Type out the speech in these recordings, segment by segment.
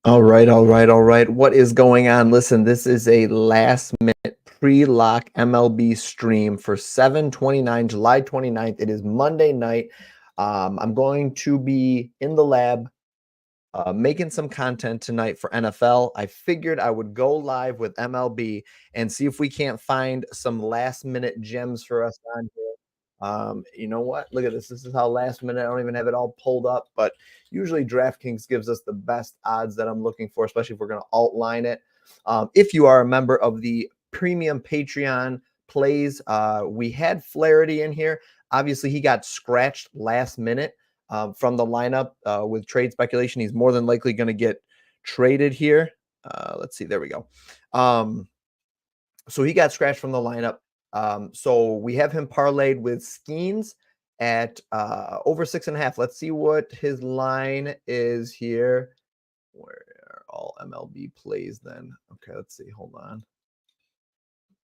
All right, all right, all right. What is going on? Listen, this is a last minute pre-lock MLB stream for 7/29, July 29th. It is Monday night. I'm going to be in the lab making some content tonight for NFL. I figured I would go live with MLB and see if we can't find some last minute gems for us on here. You know what? Look at this. This is how last minute. I don't even have it all pulled up, but usually DraftKings gives us the best odds that I'm looking for, especially if we're going to outline it. If you are a member of the premium Patreon plays, we had Flaherty in here. Obviously, he got scratched last minute from the lineup with trade speculation. He's more than likely going to get traded here. Let's see. There we go. So he got scratched from the lineup. So we have him parlayed with Skeens at over 6.5. Let's see what his line is here. Where are all MLB plays then? Okay, let's see. Hold on.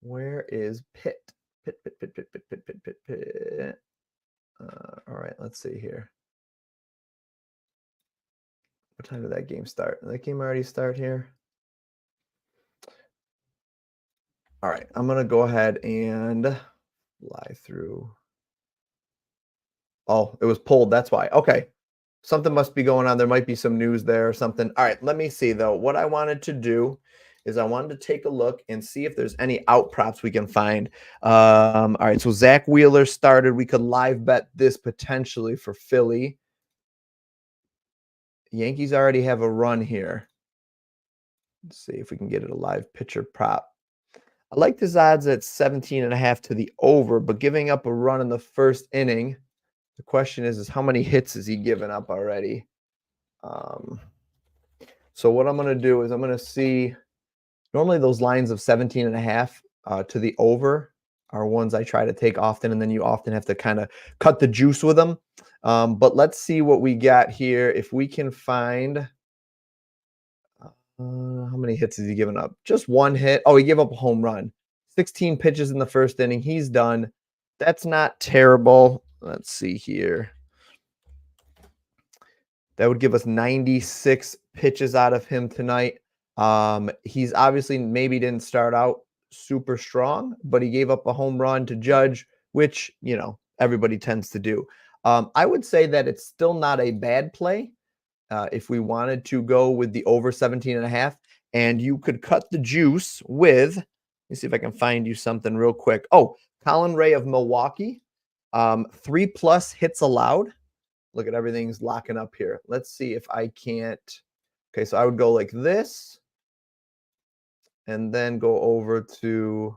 Where is Pitt? Pitt. All right, let's see here. What time did that game start? Did that game already start here? All right, I'm going to go ahead and fly through. Oh, it was pulled. That's why. Okay. Something must be going on. There might be some news there or something. All right, let me see, though. What I wanted to do is I wanted to take a look and see if there's any out props we can find. All right, so Zach Wheeler started. We could live bet this potentially for Philly. Yankees already have a run here. Let's see if we can get it a live pitcher prop. I like his odds at 17.5 to the over, but giving up a run in the first inning, the question is how many hits has he given up already? So what I'm going to do is I'm going to see, normally those lines of 17.5 to the over are ones I try to take often, and then you often have to kind of cut the juice with them. But let's see what we got here. If we can find, how many hits has he given up? Just one hit. Oh, he gave up a home run. 16 pitches in the first inning. He's done. That's not terrible. Let's see here. That would give us 96 pitches out of him tonight. He's obviously maybe didn't start out super strong, but he gave up a home run to Judge, which, you know, everybody tends to do. I would say that it's still not a bad play if we wanted to go with the over 17.5. And you could cut the juice with, let me see if I can find you something real quick. Oh, Colin Ray of Milwaukee, 3+ hits allowed. Look at everything's locking up here. Let's see if I can't. Okay, so I would go like this and then go over to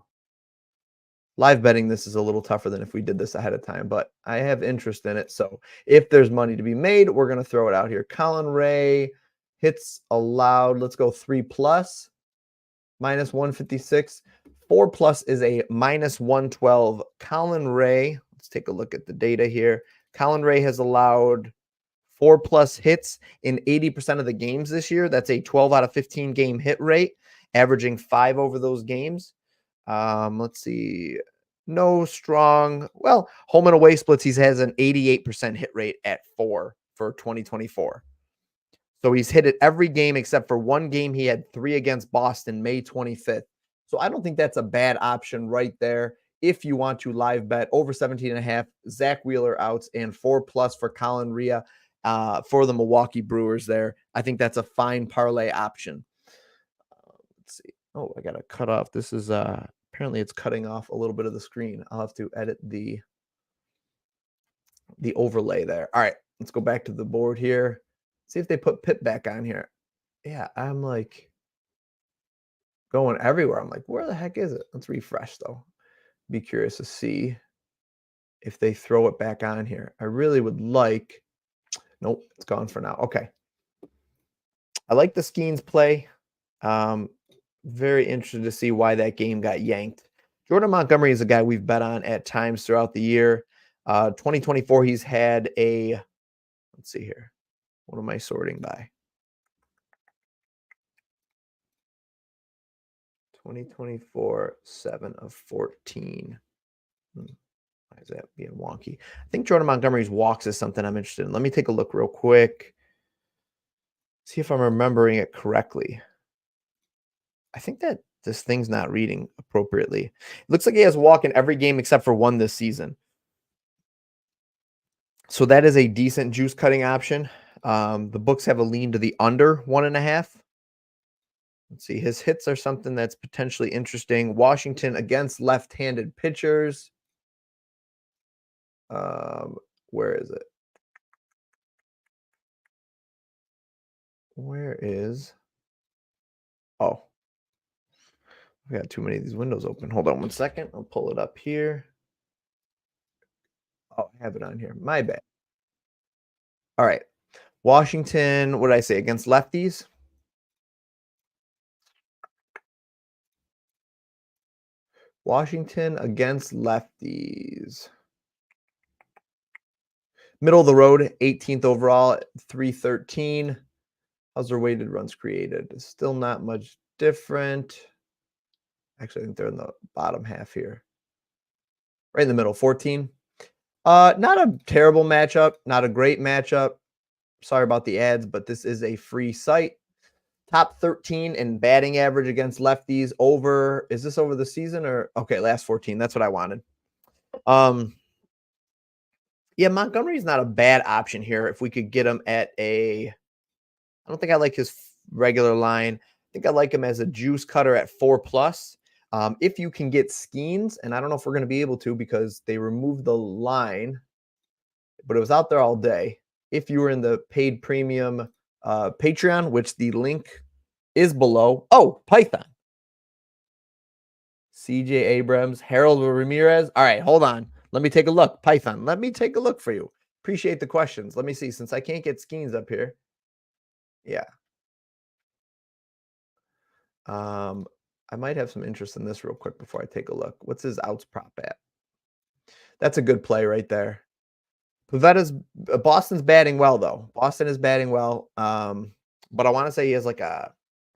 live betting. This is a little tougher than if we did this ahead of time, but I have interest in it. So if there's money to be made, we're going to throw it out here. Colin Ray hits allowed. Let's go 3+, minus 156. 4+ is a minus 112. Colin Ray, let's take a look at the data here. Colin Ray has allowed 4+ hits in 80% of the games this year. That's a 12 out of 15 game hit rate, averaging 5 over those games. Let's see. No strong, well, home and away splits. He has an 88% hit rate at 4 for 2024. So he's hit it every game except for one game. He had 3 against Boston, May 25th. So I don't think that's a bad option right there. If you want to live bet over 17.5, Zach Wheeler outs and 4+ for Colin Rea for the Milwaukee Brewers there. I think that's a fine parlay option. Let's see. Oh, I got to cut off. This is apparently it's cutting off a little bit of the screen. I'll have to edit the overlay there. All right, let's go back to the board here. See if they put Pitt back on here. Yeah, I'm like going everywhere. I'm like, where the heck is it? Let's refresh though. Be curious to see if they throw it back on here. I really would like, nope, it's gone for now. Okay. I like the Skeens play. Very interested to see why that game got yanked. Jordan Montgomery is a guy we've bet on at times throughout the year. 2024, he's had a, let's see here. What am I sorting by? 2024, 7 of 14. Why is that being wonky? I think Jordan Montgomery's walks is something I'm interested in. Let me take a look real quick. See if I'm remembering it correctly. I think that this thing's not reading appropriately. It looks like he has walk in every game except for one this season. So that is a decent juice cutting option. The books have a lean to the under 1.5. Let's see. His hits are something that's potentially interesting. Washington against left-handed pitchers. Um, where is it? Where is? Oh, we got too many of these windows open. Hold on one second. I'll pull it up here. Oh, I have it on here. My bad. All right. Washington, what did I say? Against lefties? Washington against lefties. Middle of the road, 18th overall, 313. How's their weighted runs created? Still not much different. Actually, I think they're in the bottom half here. Right in the middle, 14. Not a terrible matchup, not a great matchup. Sorry about the ads, but this is a free site. Top 13 in batting average against lefties over. Is this over the season or okay? Last 14. That's what I wanted. Yeah, Montgomery's not a bad option here. If we could get him at a, I don't think I like his regular line. I think I like him as a juice cutter at 4+. If you can get Skeens, and I don't know if we're going to be able to because they removed the line, but it was out there all day. If you were in the paid premium Patreon, which the link is below. Oh, Python. CJ Abrams, Harold Ramirez. All right, hold on. Let me take a look. Python, let me take a look for you. Appreciate the questions. Let me see. Since I can't get Skeens up here. Yeah. I might have some interest in this real quick before I take a look. What's his outs prop at? That's a good play right there. Pavetta's Boston's batting well, though. Boston is batting well. But I want to say he has like a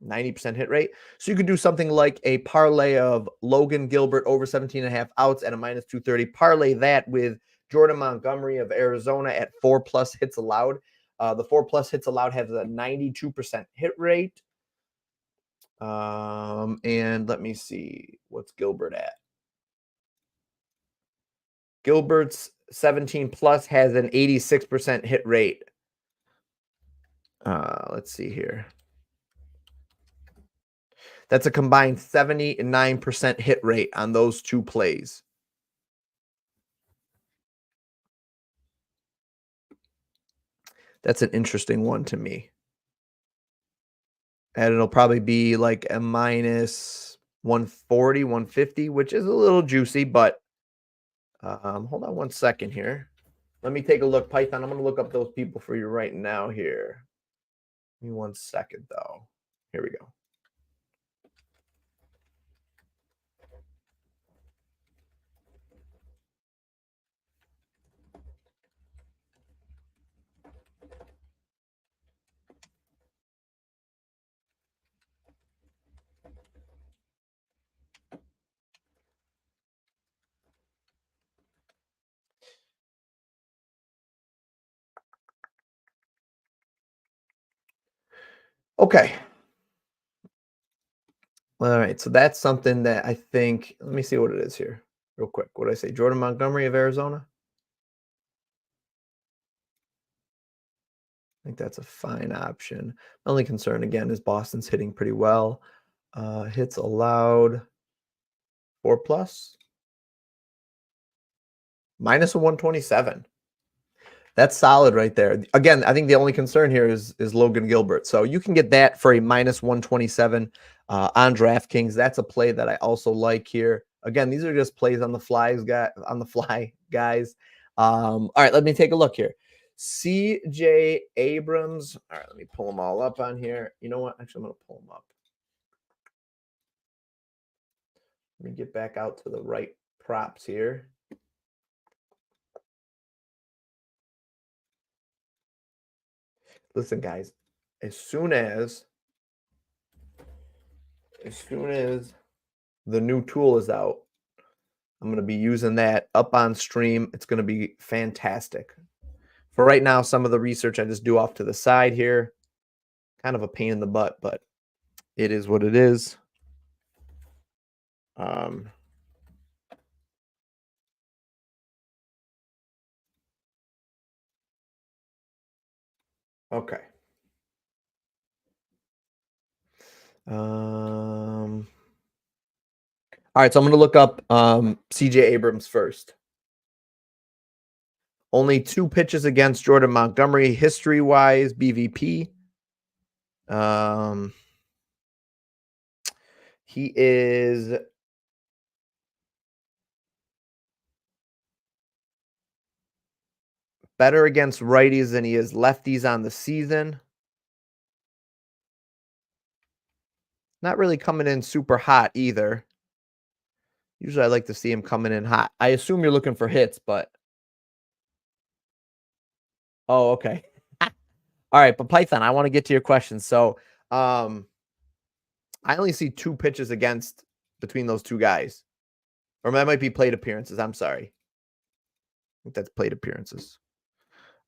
90% hit rate. So you could do something like a parlay of Logan Gilbert over 17.5 outs at a -230. Parlay that with Jordan Montgomery of Arizona at 4+ hits allowed. The 4+ hits allowed has a 92% hit rate. And let me see. What's Gilbert at? Gilbert's 17+ has an 86% hit rate. Let's see here. That's a combined 79% hit rate on those two plays. That's an interesting one to me. And it'll probably be like a -140, 150, which is a little juicy, but hold on one second here. Let me take a look, Python. I'm going to look up those people for you right now here. Give me 1 second, though. Here we go. Okay. All right. So that's something that I think, let me see what it is here real quick. What did I say? Jordan Montgomery of Arizona? I think that's a fine option. My only concern, again, is Boston's hitting pretty well. Hits allowed 4+. -127. That's solid right there. Again, I think the only concern here is Logan Gilbert. So you can get that for a -127 on DraftKings. That's a play that I also like here. Again, these are just plays on the fly, guys. All right, let me take a look here. CJ Abrams. All right, let me pull them all up on here. You know what? Actually, I'm going to pull them up. Let me get back out to the right props here. Listen, guys, as soon as the new tool is out, I'm going to be using that up on stream. It's going to be fantastic. For right now, some of the research I just do off to the side here, kind of a pain in the butt, but it is what it is. Um, okay. All right, so I'm going to look up CJ Abrams first. Only 2 pitches against Jordan Montgomery history-wise, BVP. He is better against righties than he is lefties on the season. Not really coming in super hot either. Usually I like to see him coming in hot. I assume you're looking for hits, but oh, okay. All right, but Python, I want to get to your question. So, I only see 2 pitches against between those 2 guys. Or that might be plate appearances. I'm sorry. I think that's plate appearances.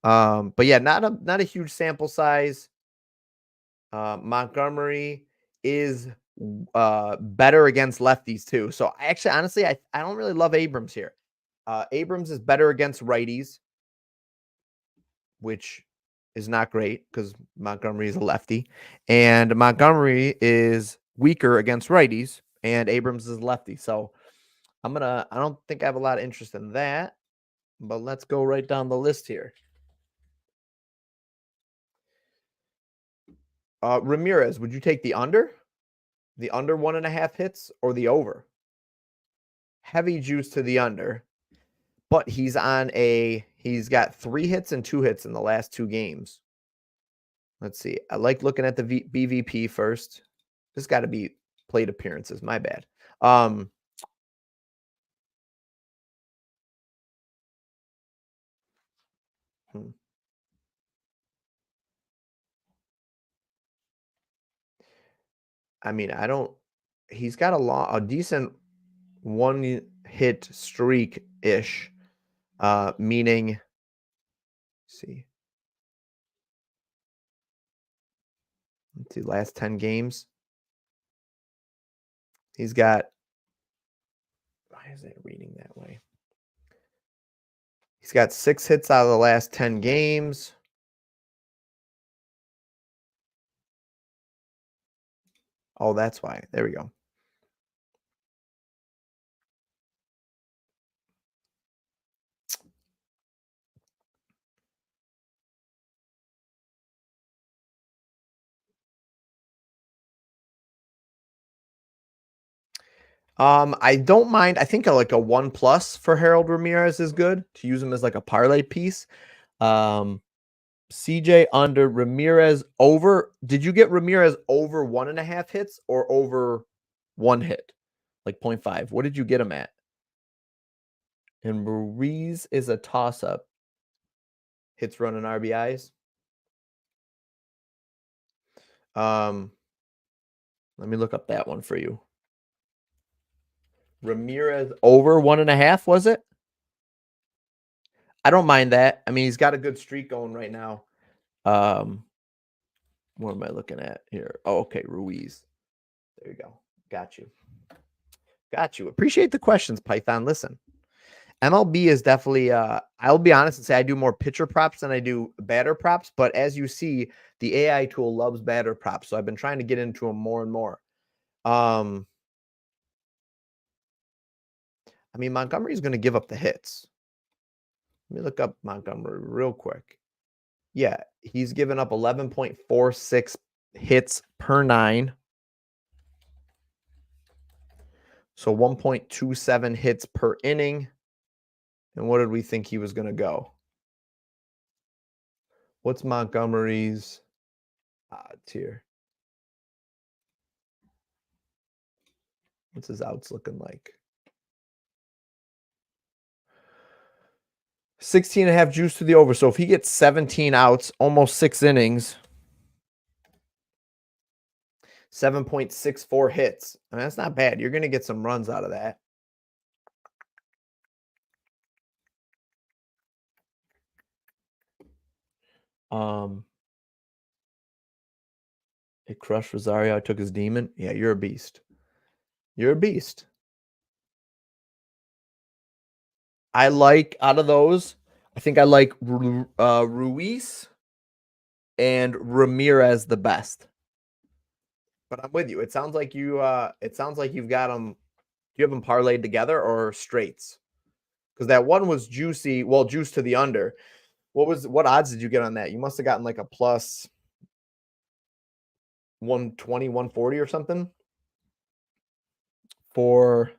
But yeah, not a huge sample size. Montgomery is better against lefties too. So actually, honestly, I don't really love Abrams here. Abrams is better against righties, which is not great because Montgomery is a lefty, and Montgomery is weaker against righties, and Abrams is lefty. So I don't think I have a lot of interest in that, but let's go right down the list here. Ramirez, would you take the under? The under 1.5 hits or the over? Heavy juice to the under, but he's got 3 hits and 2 hits in the last 2 games. Let's see. I like looking at the BVP first. This got to be plate appearances. My bad. Hmm. I mean, he's got a decent 1 hit streak ish. Meaning, see, let's see, last 10 games. He's got, why is it reading that way? He's got 6 hits out of the last 10 games. Oh, that's why. There we go. I don't mind. I think like a 1+ for Harold Ramirez is good to use him as like a parlay piece. CJ under, Ramirez over. Did you get Ramirez over 1.5 hits or over 1 hit? Like 0.5. What did you get him at? And Ruiz is a toss-up. Hits, run, and RBIs. Let me look up that one for you. Ramirez over 1.5, was it? I don't mind that. I mean, he's got a good streak going right now. What am I looking at here? Oh, okay, Ruiz. There you go. Got you. Got you. Appreciate the questions, Python. Listen, MLB is definitely I'll be honest and say I do more pitcher props than I do batter props, but as you see, the AI tool loves batter props, so I've been trying to get into them more and more. I mean, Montgomery's going to give up the hits. Let me look up Montgomery real quick. Yeah, he's given up 11.46 hits per 9. So 1.27 hits per inning. And what did we think he was going to go? What's Montgomery's odds here? What's his outs looking like? 16.5 juice to the over. So if he gets 17 outs, almost 6 innings, 7.64 hits. I mean, that's not bad. You're going to get some runs out of that. It crushed Rosario. I took his demon. Yeah, you're a beast. You're a beast. I like out of those, I think I like Ruiz and Ramirez the best. But I'm with you. It sounds like you've got them. Do you have them parlayed together or straights? Because that one was juicy. Well, juice to the under. What odds did you get on that? You must have gotten like a plus 120, 140 or something for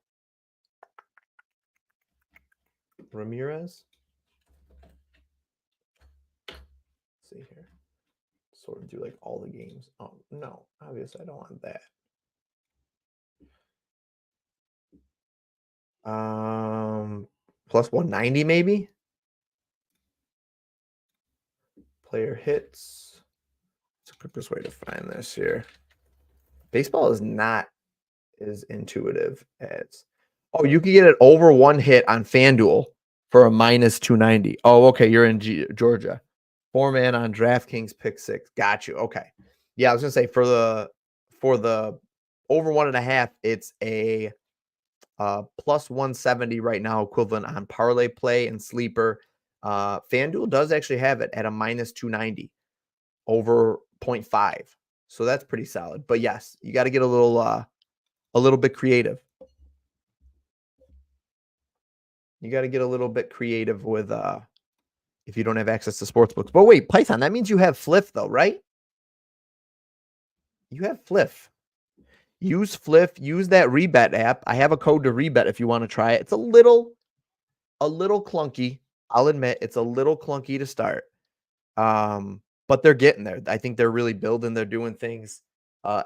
Ramirez. Let's see here. Sort of do like all the games. Oh no, obviously I don't want that. Plus 190 maybe. Player hits. It's the quickest way to find this here. Baseball is not as intuitive as. Oh, you could get it over one hit on FanDuel for a minus 290. Oh, okay. You're in Georgia. 4-man on DraftKings pick 6. Got you. Okay. Yeah, I was gonna say for the over 1.5, it's a plus 170 right now, equivalent on parlay play and sleeper. FanDuel does actually have it at a minus 290 over 0.5. So that's pretty solid. But yes, you got to get a little bit creative. You got to get a little bit creative with if you don't have access to sportsbooks. But wait, Python, that means you have Fliff though, right? You have Fliff. Use Fliff, use that rebet app. I have a code to rebet if you want to try it. It's a little clunky. I'll admit it's a little clunky to start. But they're getting there. I think they're really building. They're doing things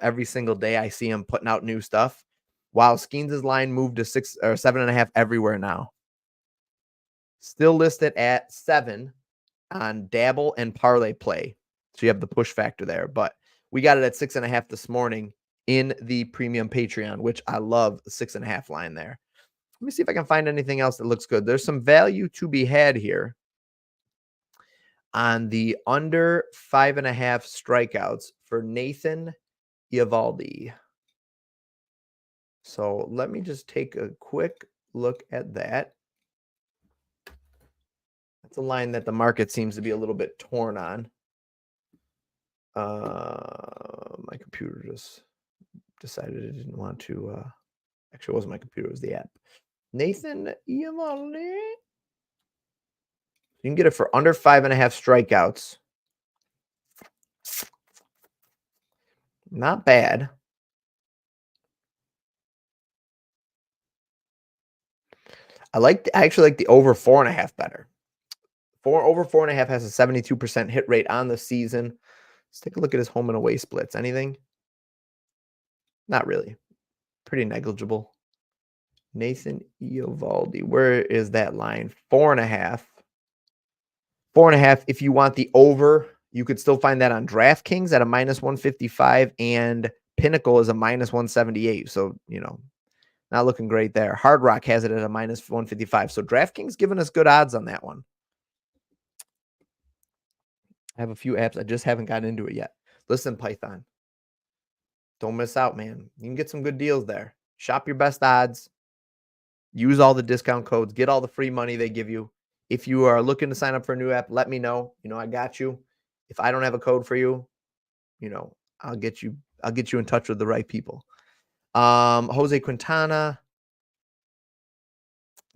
every single day. I see them putting out new stuff. Wow, Skeens' line moved to 6 or 7.5 everywhere now. Still listed at 7 on Dabble and Parlay Play. So you have the push factor there. But we got it at 6.5 this morning in the premium Patreon, which I love the 6.5 line there. Let me see if I can find anything else that looks good. There's some value to be had here on the under 5.5 strikeouts for Nathan Eovaldi. So let me just take a quick look at that. That's a line that the market seems to be a little bit torn on. My computer just decided it didn't want to. Actually, it wasn't my computer. It was the app. Nathan Eovaldi. You can get it for under 5.5 strikeouts. Not bad. I actually like the over 4.5 better. Over 4.5 has a 72% hit rate on the season. Let's take a look at his home and away splits. Anything? Not really. Pretty negligible. Nathan Eovaldi. Where is that line? 4.5. 4.5. If you want the over, you could still find that on DraftKings at a minus 155, and Pinnacle is a minus 178. So, not looking great there. Hard Rock has it at a minus 155. So DraftKings giving us good odds on that one. I have a few apps. I just haven't gotten into it yet. Listen, Python. Don't miss out, man. You can get some good deals there. Shop your best odds. Use all the discount codes. Get all the free money they give you. If you are looking to sign up for a new app, let me know. I got you. If I don't have a code for you, I'll get you in touch with the right people. Jose Quintana.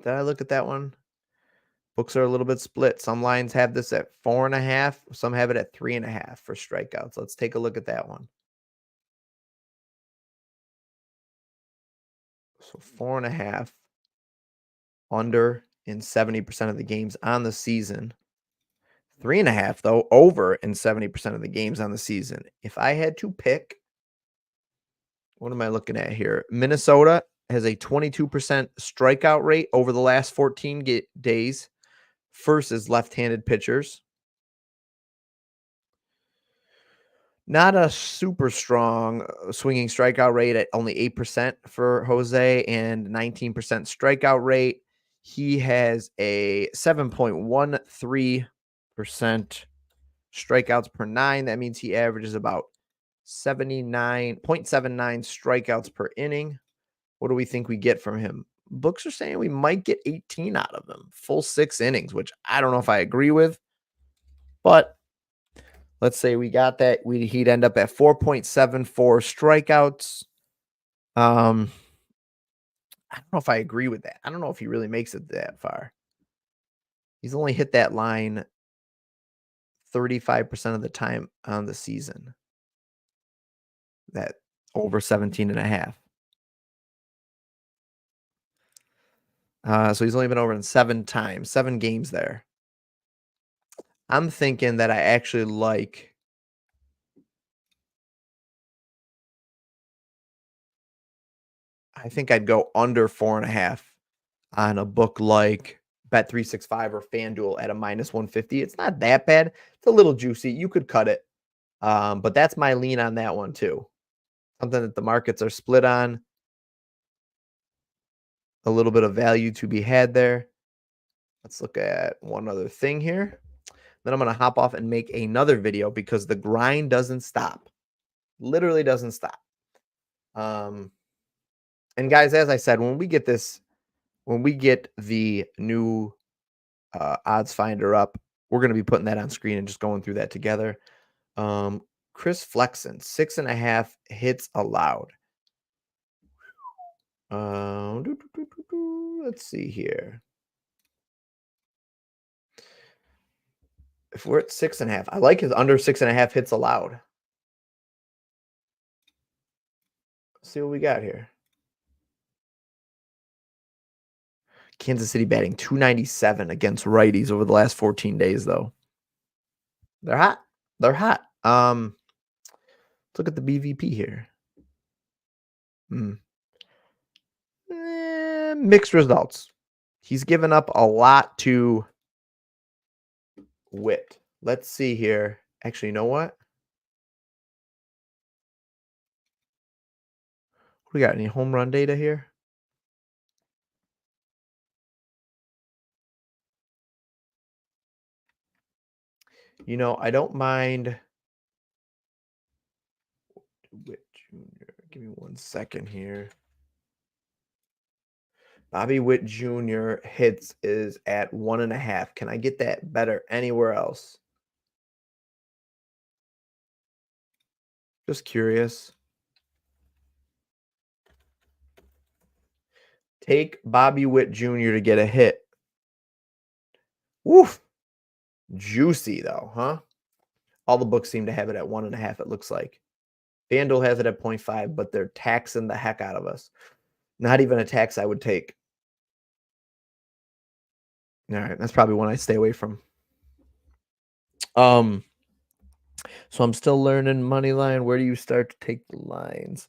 Did I look at that one? Books are a little bit split. Some lines have this at 4.5. Some have it at 3.5 for strikeouts. Let's take a look at that one. So 4.5 under in 70% of the games on the season. 3.5 though over in 70% of the games on the season. If I had to pick, what am I looking at here? Minnesota has a 22% strikeout rate over the last 14 days versus left-handed pitchers. Not a super strong swinging strikeout rate at only 8% for Jose and 19% strikeout rate. He has a 7.13% strikeouts per 9. That means he averages about .79 strikeouts per inning. What do we think we get from him? Books are saying we might get 18 out of him, full 6 innings, which I don't know if I agree with, but let's say we got that. He'd end up at 4.74 strikeouts. I don't know if I agree with that. I don't know if he really makes it that far. He's only hit that line 35% of the time on the season. That over 17 and a half. So he's only been over in 7 times, 7 games there. I'm thinking that I actually like I think I'd go under 4.5 on a book like Bet365 or FanDuel at a -150. It's not that bad. It's a little juicy. You could cut it. But that's my lean on that one too. Something that the markets are split on. A little bit of value to be had there. Let's look at one other thing here. Then I'm going to hop off and make another video because the grind doesn't stop. Literally doesn't stop. And guys, as I said, when we get the new odds finder up, we're going to be putting that on screen and just going through that together. Chris Flexen, 6.5 hits allowed. Let's see here. If we're at 6.5, I like his under 6.5 hits allowed. Let's see what we got here. Kansas City batting .297 against righties over the last 14 days, though. They're hot. They're hot. Let's look at the BVP here. Mixed results. He's given up a lot to Witt. Let's see here. Actually, you know what? We got any home run data here? You know, I don't mind Witt Jr. Give me 1 second here. Bobby Witt Jr. hits is at 1.5. Can I get that better anywhere else? Just curious. Take Bobby Witt Jr. to get a hit. Woof. Juicy, though, huh? All the books seem to have it at 1.5, it looks like. FanDuel has it at 0.5, but they're taxing the heck out of us. Not even a tax I would take. All right, that's probably one I stay away from. So I'm still learning money line. Where do you start to take the lines?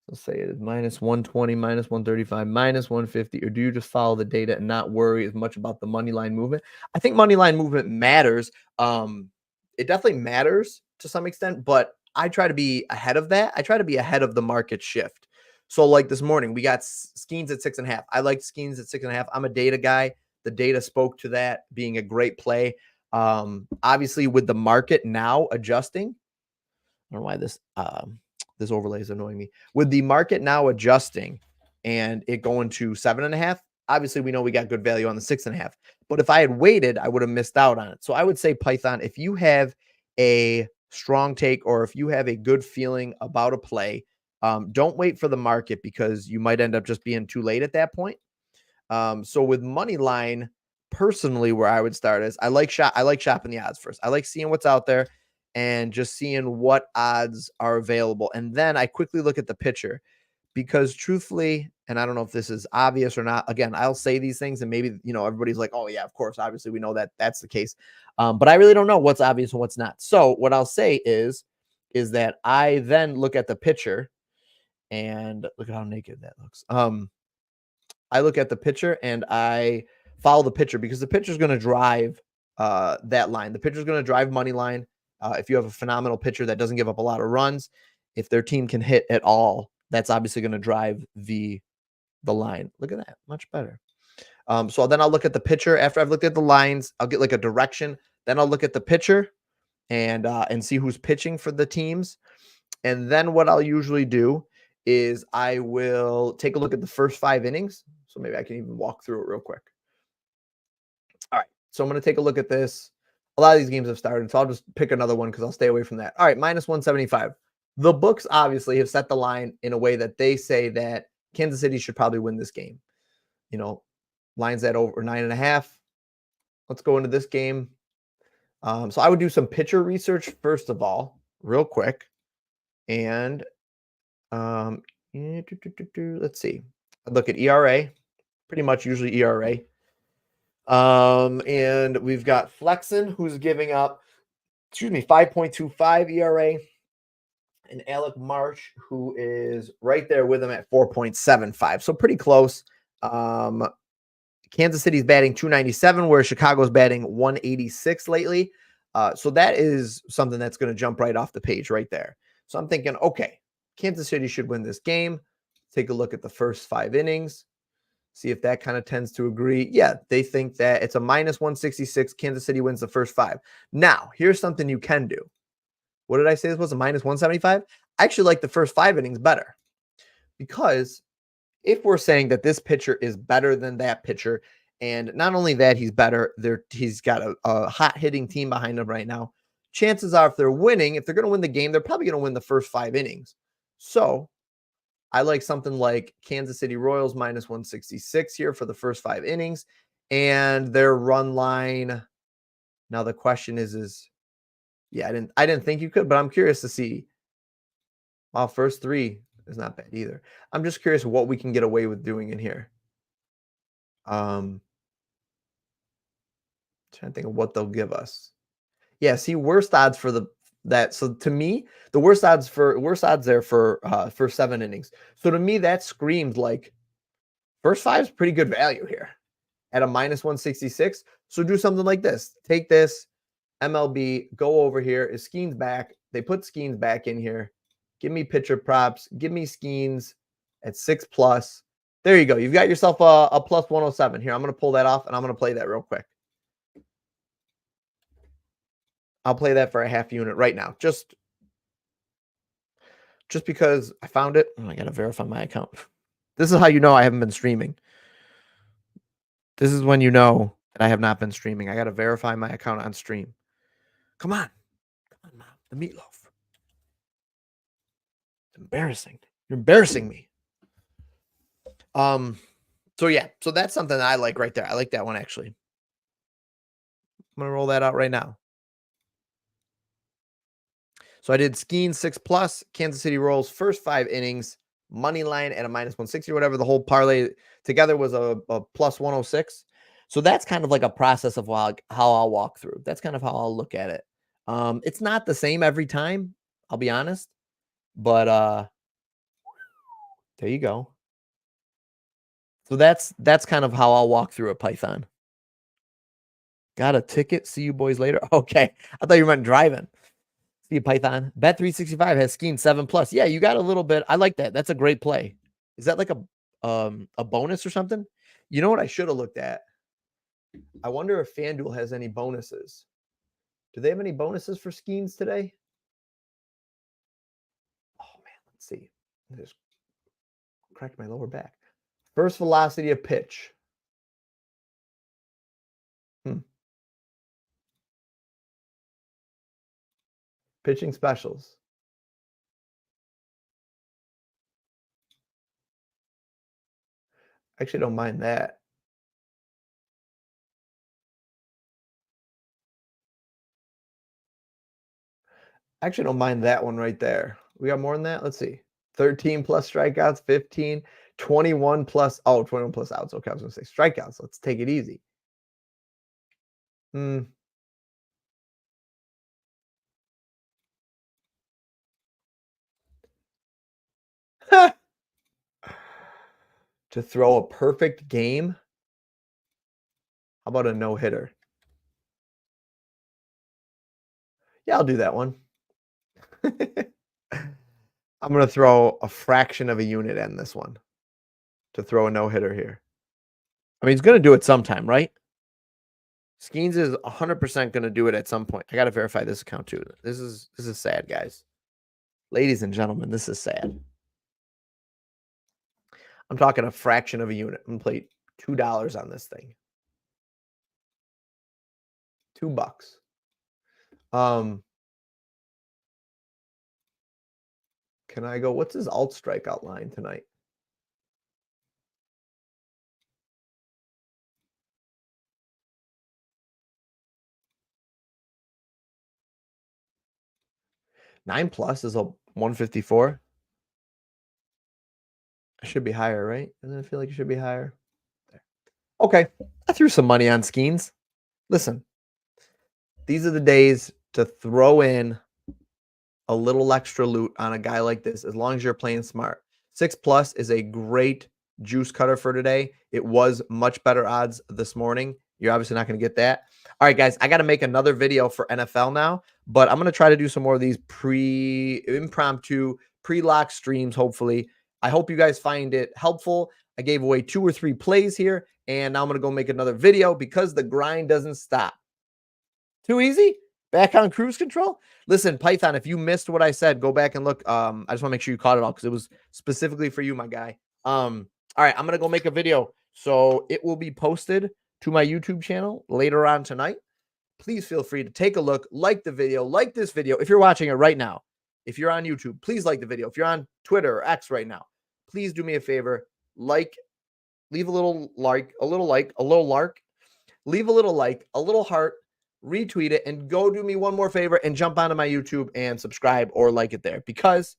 Let's say it is -120, -135, -150, or do you just follow the data and not worry as much about the money line movement? I think money line movement matters. It definitely matters to some extent, but I try to be ahead of that. I try to be ahead of the market shift. So like this morning, we got Skeens at 6.5. I like Skeens at 6.5. I'm a data guy. The data spoke to that being a great play. Obviously, with the market now adjusting, I don't know why this overlay is annoying me. With the market now adjusting and it going to 7.5, obviously we know we got good value on the 6.5. But if I had waited, I would have missed out on it. So I would say, Python, if you have a strong take or if you have a good feeling about a play, don't wait for the market because you might end up just being too late at that point. So with money line, personally, where I would start is I like shopping the odds first. I like seeing what's out there and just seeing what odds are available. And then I quickly look at the pitcher because truthfully, and I don't know if this is obvious or not, again, I'll say these things and maybe, everybody's like, oh yeah, of course, obviously we know that that's the case. But I really don't know what's obvious and what's not. So what I'll say is that I then look at the pitcher and look at how naked that looks. I look at the pitcher and I follow the pitcher because the pitcher is going to drive that line. The pitcher is going to drive money line. If you have a phenomenal pitcher that doesn't give up a lot of runs, if their team can hit at all, that's obviously going to drive the line. Look at that, much better. So then I'll look at the pitcher after I've looked at the lines. I'll get like a direction. Then I'll look at the pitcher and see who's pitching for the teams. And then what I'll usually do is I will take a look at the first 5 innings. So maybe I can even walk through it real quick. All right. So I'm going to take a look at this. A lot of these games have started, so I'll just pick another one because I'll stay away from that. All right, minus 175. The books obviously have set the line in a way that they say that Kansas City should probably win this game. You know, lines at over 9.5. Let's go into this game. So I would do some pitcher research first of all, real quick. And let's see. I'd look at ERA, pretty much usually ERA. And we've got Flexen, who's giving up, 5.25 ERA, and Alec Marsh, who is right there with him at 4.75. So pretty close. Kansas City's batting 297, where Chicago's batting 186 lately. So that is something that's going to jump right off the page right there. So I'm thinking, okay, Kansas City should win this game. Take a look at the first 5 innings. See if that kind of tends to agree. Yeah, they think that it's a minus 166. Kansas City wins the first 5. Now, here's something you can do. What did I say this was, a minus 175? I actually like the first 5 innings better. Because if we're saying that this pitcher is better than that pitcher, and not only that he's better, he's got a hot hitting team behind him right now. Chances are if they're winning, if they're going to win the game, they're probably going to win the first 5 innings. So I like something like Kansas City Royals minus 166 here for the first 5 innings. And their run line. Now the question is yeah, I didn't think you could, but I'm curious to see. Wow, first 3 is not bad either. I'm just curious what we can get away with doing in here. Trying to think of what they'll give us. Yeah, see, worst odds for that. So to me, the worst odds there for 7 innings. So to me, that screams like first 5 is pretty good value here at a minus 166. So do something like this. Take this MLB, go over here. Is Skeens back? They put Skeens back in here. Give me pitcher props. Give me Skeens at 6+. There you go. You've got yourself a plus 107 here. I'm going to pull that off, and I'm going to play that real quick. I'll play that for a half unit right now. Just because I found it. Oh, I got to verify my account. This is how you know I haven't been streaming. This is when you know that I have not been streaming. I got to verify my account on stream. Come on. Come on, Mom. The meatloaf. It's embarrassing. You're embarrassing me. So yeah, so that's something that I like right there. I like that one actually. I'm gonna roll that out right now. So I did Skeen 6+, Kansas City Royals first 5 innings, money line at a minus 160 or whatever. The whole parlay together was a plus 106. So that's kind of like a process of how I'll walk through. That's kind of how I'll look at it. It's not the same every time, I'll be honest, but there you go. So that's kind of how I'll walk through a Python. Got a ticket. See you boys later. Okay. I thought you meant driving. See you, Python. Bet 365 has Skeen 7+. Yeah, you got a little bit. I like that. That's a great play. Is that like a bonus or something? You know what I should have looked at? I wonder if FanDuel has any bonuses. Do they have any bonuses for Skeens today? Oh man, let's see. I just cracked my lower back. First velocity of pitch. Pitching specials. Actually, don't mind that. Actually, don't mind that one right there. We got more than that. Let's see. 13+ strikeouts, 15, 21+. Oh, 21+ outs. Okay, I was going to say strikeouts. Let's take it easy. To throw a perfect game? How about a no-hitter? Yeah, I'll do that one. I'm going to throw a fraction of a unit in this one to throw a no-hitter here. I mean, he's going to do it sometime, right? Skeens is 100% going to do it at some point. I got to verify this account too. This is sad, guys. Ladies and gentlemen, this is sad. I'm talking a fraction of a unit. I'm gonna play $2 on this thing. $2. Um, can I go? What's his alt strikeout line tonight? Nine plus is a 154. It should be higher, right? Doesn't it feel like it should be higher? Okay. I threw some money on Skeens. Listen, these are the days to throw in a little extra loot on a guy like this, as long as you're playing smart. 6 plus is a great juice cutter for today. It was much better odds this morning. You're obviously not going to get that. All right, guys, I got to make another video for NFL now, but I'm going to try to do some more of these impromptu pre-lock streams, hopefully. I hope you guys find it helpful. I gave away 2 or 3 plays here, and now I'm going to go make another video because the grind doesn't stop. Too easy? Back on cruise control? Listen, Python, if you missed what I said, go back and look. I just want to make sure you caught it all because it was specifically for you, my guy. All right, I'm going to go make a video. So it will be posted to my YouTube channel later on tonight. Please feel free to take a look, like the video, like this video. If you're watching it right now, if you're on YouTube, please like the video. If you're on Twitter or X right now, please do me a favor. Leave a little like, a little lark, leave a little like, a little heart, retweet it, and go do me one more favor and jump onto my YouTube and subscribe or like it there, because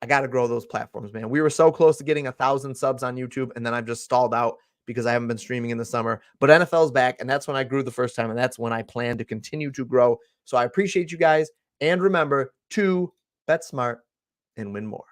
I got to grow those platforms, man. We were so close to getting 1,000 subs on YouTube, and then I've just stalled out because I haven't been streaming in the summer. But NFL's back, and that's when I grew the first time, and that's when I plan to continue to grow. So I appreciate you guys, and remember to bet smart and win more.